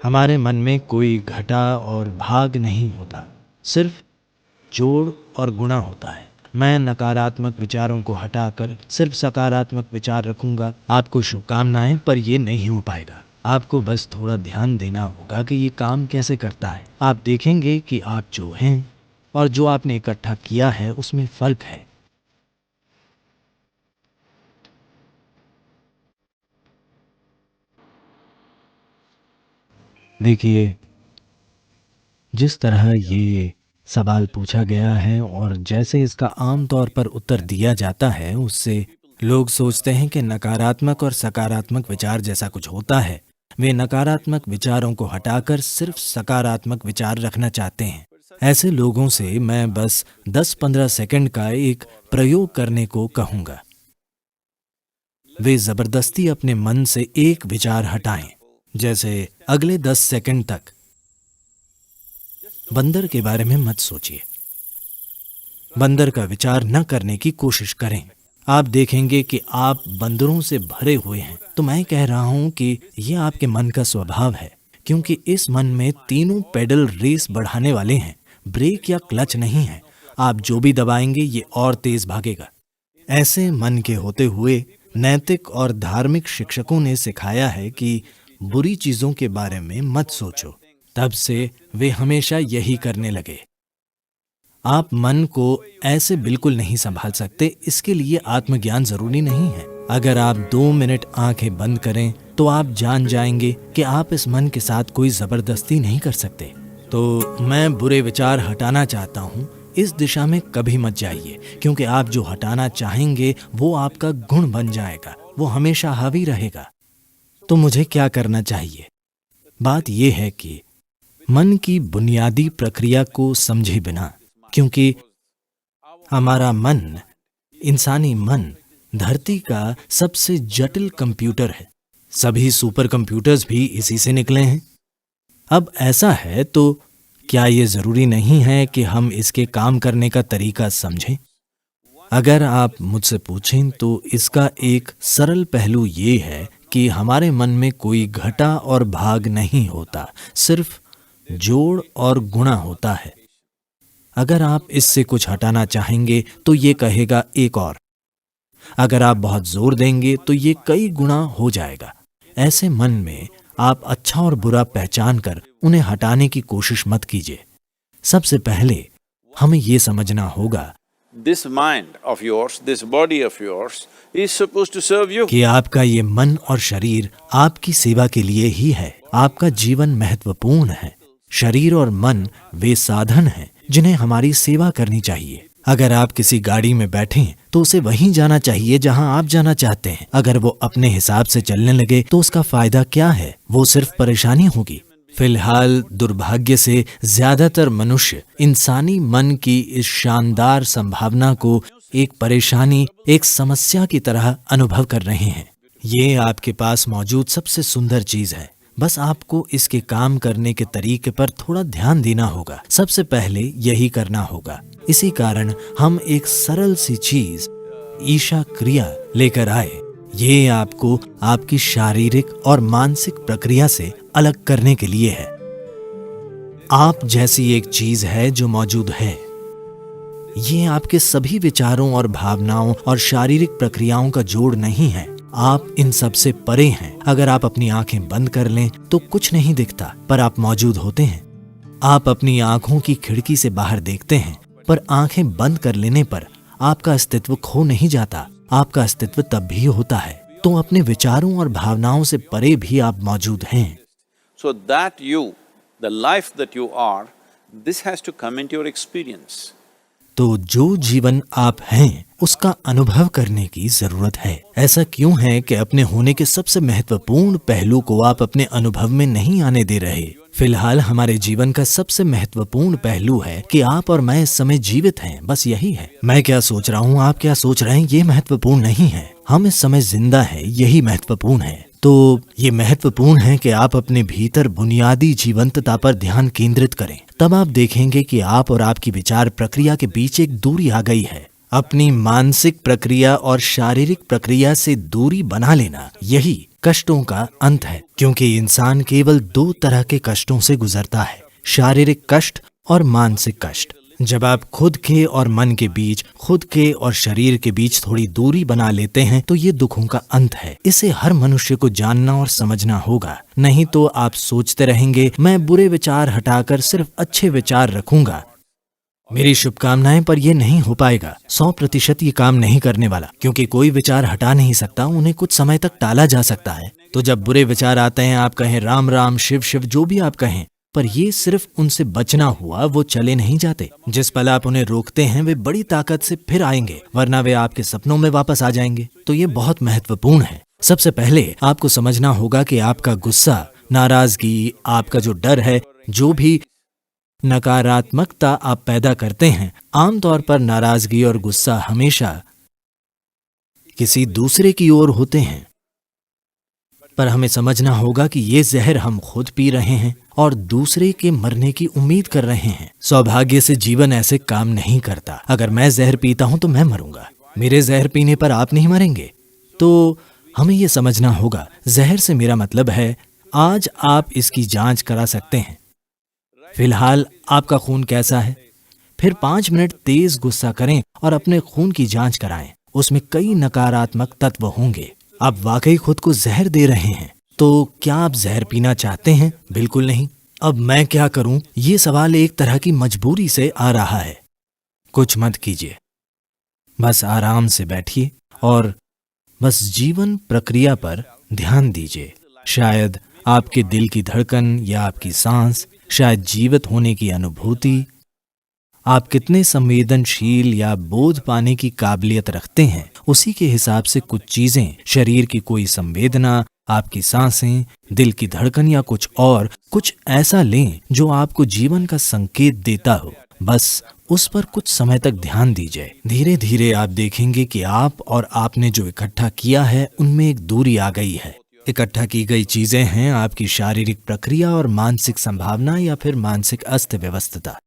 हमारे मन में कोई घटा और भाग नहीं होता, सिर्फ जोड़ और गुणा होता है। मैं नकारात्मक विचारों को हटाकर सिर्फ सकारात्मक विचार रखूंगा। आपको शुभकामनाएं, पर ये नहीं हो पाएगा। आपको बस थोड़ा ध्यान देना होगा कि ये काम कैसे करता है। आप देखेंगे कि आप जो हैं और जो आपने इकट्ठा किया है उसमें फर्क है। देखिए, जिस तरह ये सवाल पूछा गया है और जैसे इसका आम तौर पर उत्तर दिया जाता है, उससे लोग सोचते हैं कि नकारात्मक और सकारात्मक विचार जैसा कुछ होता है। वे नकारात्मक विचारों को हटाकर सिर्फ सकारात्मक विचार रखना चाहते हैं। ऐसे लोगों से मैं बस 10-15 सेकंड का एक प्रयोग करने को कहूँगा। वे ज़बरदस्ती अपने मन से एक विचार हटाएं, जैसे अगले 10 सेकंड तक बंदर के बारे में मत सोचिए। बंदर का विचार न करने की कोशिश करें। आप देखेंगे कि आप बंदरों से भरे हुए हैं। तो मैं कह रहा हूं कि यह आपके मन का स्वभाव है, क्योंकि इस मन में तीनों पेडल रेस बढ़ाने वाले हैं, ब्रेक या क्लच नहीं है। आप जो भी दबाएंगे ये और तेज भागेगा। ऐसे मन के होते हुए नैतिक और धार्मिक शिक्षकों ने सिखाया है कि बुरी चीजों के बारे में मत सोचो। तब से वे हमेशा यही करने लगे। आप मन को ऐसे बिल्कुल नहीं संभाल सकते। इसके लिए आत्मज्ञान जरूरी नहीं है। अगर आप 2 मिनट आंखें बंद करें तो आप जान जाएंगे कि आप इस मन के साथ कोई जबरदस्ती नहीं कर सकते। तो मैं बुरे विचार हटाना चाहता हूं, इस दिशा में कभी मत जाइए, क्योंकि आप जो हटाना चाहेंगे वो आपका गुण बन जाएगा, वो हमेशा हावी रहेगा। तो मुझे क्या करना चाहिए? बात यह है कि मन की बुनियादी प्रक्रिया को समझे बिना, क्योंकि हमारा मन, इंसानी मन, धरती का सबसे जटिल कंप्यूटर है। सभी सुपर कंप्यूटर्स भी इसी से निकले हैं। अब ऐसा है तो क्या ये जरूरी नहीं है कि हम इसके काम करने का तरीका समझें? अगर आप मुझसे पूछें तो इसका एक सरल पहलू ये है कि हमारे मन में कोई घटा और भाग नहीं होता, सिर्फ जोड़ और गुणा होता है। अगर आप इससे कुछ हटाना चाहेंगे तो ये कहेगा एक और। अगर आप बहुत जोर देंगे तो ये कई गुना हो जाएगा। ऐसे मन में आप अच्छा और बुरा पहचान कर उन्हें हटाने की कोशिश मत कीजिए। सबसे पहले हमें ये समझना होगा This mind of yours, this body of yours is supposed to serve you. कि आपका ये मन और शरीर आपकी सेवा के लिए ही है। आपका जीवन महत्वपूर्ण है। शरीर और मन वे साधन हैं जिन्हें हमारी सेवा करनी चाहिए। अगर आप किसी गाड़ी में बैठें तो उसे वहीं जाना चाहिए जहां आप जाना चाहते हैं। अगर वो अपने हिसाब से चलने लगे तो उसका फायदा क्या है? वो सिर्फ परेशानी होगी। फिलहाल दुर्भाग्य से ज्यादातर मनुष्य इंसानी मन की इस शानदार संभावना को एक परेशानी, एक समस्या की तरह अनुभव कर रहे हैं। ये आपके पास मौजूद सबसे सुंदर चीज है। बस आपको इसके काम करने के तरीके पर थोड़ा ध्यान देना होगा। सबसे पहले यही करना होगा। इसी कारण हम एक सरल सी चीज, ईशा क्रिया लेकर आए। ये आपको आपकी शारीरिक और मानसिक प्रक्रिया से अलग करने के लिए है। आप जैसी एक चीज है जो मौजूद है। ये आपके सभी विचारों और भावनाओं और शारीरिक प्रक्रियाओं का जोड़ नहीं है। आप इन सब से परे हैं। अगर आप अपनी आंखें बंद कर लें तो कुछ नहीं दिखता, पर आप मौजूद होते हैं। आप अपनी आंखों की खिड़की से बाहर देखते हैं, पर आंखें बंद कर लेने पर आपका अस्तित्व खो नहीं जाता। आपका अस्तित्व तब भी होता है। तो अपने विचारों और भावनाओं से परे भी आप मौजूद हैं। So that you, the life that you are, this has to come into your experience. तो जो जीवन आप हैं उसका अनुभव करने की जरूरत है। ऐसा क्यों है कि अपने होने के सबसे महत्वपूर्ण पहलू को आप अपने अनुभव में नहीं आने दे रहे? फिलहाल हमारे जीवन का सबसे महत्वपूर्ण पहलू है कि आप और मैं इस समय जीवित हैं। बस यही है। मैं क्या सोच रहा हूँ, आप क्या सोच रहे हैं, ये महत्वपूर्ण नहीं है। हम इस समय जिंदा हैं, यही महत्वपूर्ण है। तो ये महत्वपूर्ण है कि आप अपने भीतर बुनियादी जीवंतता पर ध्यान केंद्रित करें। तब आप देखेंगे कि आप और आपकी विचार प्रक्रिया के बीच एक दूरी आ गई है। अपनी मानसिक प्रक्रिया और शारीरिक प्रक्रिया से दूरी बना लेना, यही कष्टों का अंत है, क्योंकि इंसान केवल 2 तरह के कष्टों से गुजरता है, शारीरिक कष्ट और मानसिक कष्ट। जब आप खुद के और मन के बीच, खुद के और शरीर के बीच थोड़ी दूरी बना लेते हैं तो ये दुखों का अंत है। इसे हर मनुष्य को जानना और समझना होगा, नहीं तो आप सोचते रहेंगे मैं बुरे विचार हटाकर सिर्फ अच्छे विचार रखूंगा। मेरी शुभकामनाएं, पर यह नहीं हो पाएगा। 100% ये काम नहीं करने वाला, क्योंकि कोई विचार हटा नहीं सकता, उन्हें कुछ समय तक टाला जा सकता है। तो जब बुरे विचार आते हैं, आप कहें राम राम, शिव शिव, जो भी आप कहें, पर ये सिर्फ उनसे बचना हुआ, वो चले नहीं जाते। जिस पल आप उन्हें रोकते हैं वे बड़ी ताकत से फिर आएंगे, वरना वे आपके सपनों में वापस आ जाएंगे। तो ये बहुत महत्वपूर्ण है। सबसे पहले आपको समझना होगा कि आपका गुस्सा, नाराजगी, आपका जो डर है, जो भी नकारात्मकता आप पैदा करते हैं, आमतौर पर नाराजगी और गुस्सा हमेशा किसी दूसरे की ओर होते हैं। पर हमें समझना होगा कि ये जहर हम खुद पी रहे हैं और दूसरे के मरने की उम्मीद कर रहे हैं। सौभाग्य से जीवन ऐसे काम नहीं करता। अगर मैं जहर पीता हूं तो मैं मरूंगा, मेरे जहर पीने पर आप नहीं मरेंगे। तो हमें यह समझना होगा, जहर से मेरा मतलब है आज आप इसकी जांच करा सकते हैं। फिलहाल आपका खून कैसा है? फिर 5 मिनट तेज गुस्सा करें और अपने खून की जांच कराएं। उसमें कई नकारात्मक तत्व होंगे। आप वाकई खुद को जहर दे रहे हैं। तो क्या आप जहर पीना चाहते हैं? बिल्कुल नहीं। अब मैं क्या करूं? ये सवाल एक तरह की मजबूरी से आ रहा है। कुछ मत कीजिए, बस आराम से बैठिए और बस जीवन प्रक्रिया पर ध्यान दीजिए। शायद आपके दिल की धड़कन या आपकी सांस, शायद जीवित होने की अनुभूति, आप कितने संवेदनशील या बोध पाने की काबिलियत रखते हैं, उसी के हिसाब से कुछ चीजें, शरीर की कोई संवेदना, आपकी सांसें, दिल की धड़कन या कुछ ऐसा लें जो आपको जीवन का संकेत देता हो। बस उस पर कुछ समय तक ध्यान दीजिए। धीरे धीरे आप देखेंगे कि आप और आपने जो इकट्ठा किया है उनमें एक दूरी आ गई है। इकट्ठा की गई चीजें हैं आपकी शारीरिक प्रक्रिया और मानसिक संभावना या फिर मानसिक अस्त व्यवस्था।